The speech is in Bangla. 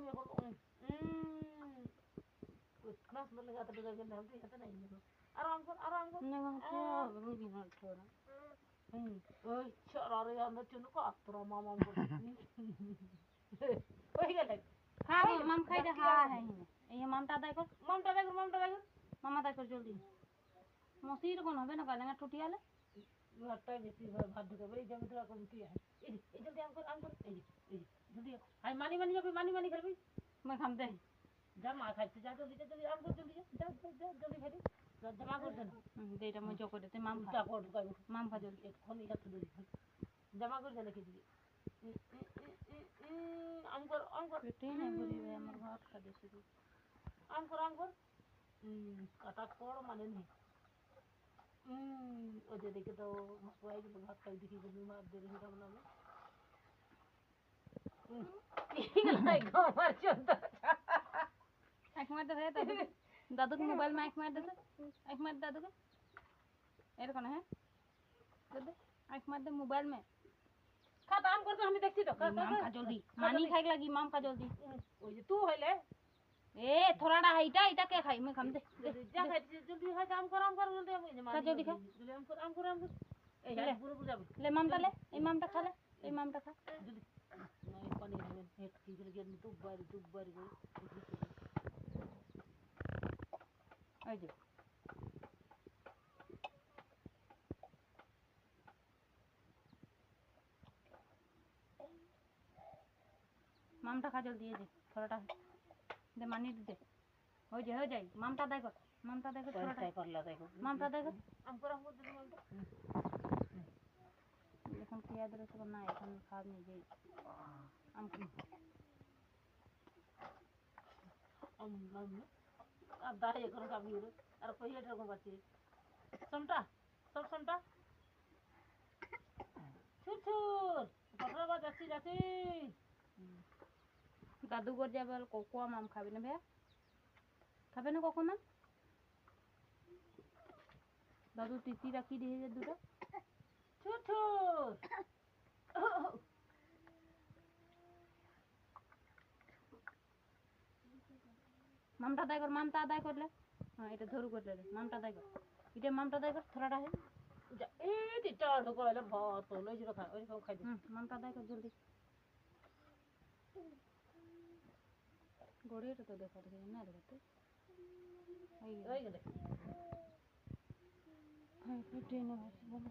আমি এখন ক্লাস বলে গাতে ঢুকে গেলে আমি হাতে নাই আরাম কর না রুগী না ছোড়া ওই চরারে আমরা চুন কাতরা মামা ওই গেলে হ্যাঁ মাম খাই দে হ্যাঁ হ্যাঁ এই মামটা আদায় কর মামা আদায় কর জলদি মসির কোন হবে না গালেঙ্গা টুটিয়ালে ভাতটা বেশি ভাত ঢুকাবে এই জমি তোরা কমতি হয় এই জলদি আম কর এই জলদি আই মানি যাবে মানি খেলবি मैं खाम दे যা মা খাইতে যা জলদি আম কর জলদি যা জলদি খেলি জমা কর দেন দেটা মই জো করে দে মাম তা কর ঢুকাবো মাম খা জলদি এক্ষুনি হাতে ধরি জমা করে দে লিখে দিবি আম কর পেটে না ভরি ভাই আমার ভাত খা দে শুধু আম কর কাটা কর মানে নেই ওই যে দেখে তো সবাই কিন্তু ভাত খাই দেখি কিন্তু ভাত দিয়ে রেখে কেমন হবে एक मार दे दादू दादू के मोबाइल में एक मार दे दादू के এর কোন है दादू एक मार दे मोबाइल में खा काम कर तो हम देखছি তো माम खा जल्दी मानी खाई लगी माम खा जल्दी ওই যে তুই হইলে ए थोड़ा डा इटा के खाई मैं खाम दे যা খাই জলদি হয় काम कर जल्दी हम खा जल्दी खा जल्दी हम कर এই যাই পুরো যাবে ले मामटा ले ए मामटा खा ले ए मामटा खा जल्दी नहीं पानी में पेट की गल तू बारी गई आई जो मामटा खा जल्दी ये दे थोड़ा दे मानी दे हो जाए मामटा दे कर थोड़ा कर ला देखो मामटा दे कर हम कर दे मामटा এখন কি আদর তো না এখন খাওয়া নিয়ে যাই अब दाढ़ी करो का भी और कोई हेटर को बच्चे समटा सब समटा छुर पटरा बात जाती दादू घर যাবে আর কোকো মাম খাবে না ভাইয়া খাবে না কোকো মাম দাদু তিতি রাখি দিয়ে যে দুটো ছুর মামটা আদায় করলে হ্যাঁ এটা ধরু করলে মামটা আদায় কর এটা মামটা আদায় কর থোড়াটা है এই তিটা ঢোকাইলে ভাত লই যে খা ওই খাই দে মামটা আদায় কর জলদি গড়েটা তো দেখা দেখে না দেখাতে ওই গেলে হ্যাঁ পেটে না বলো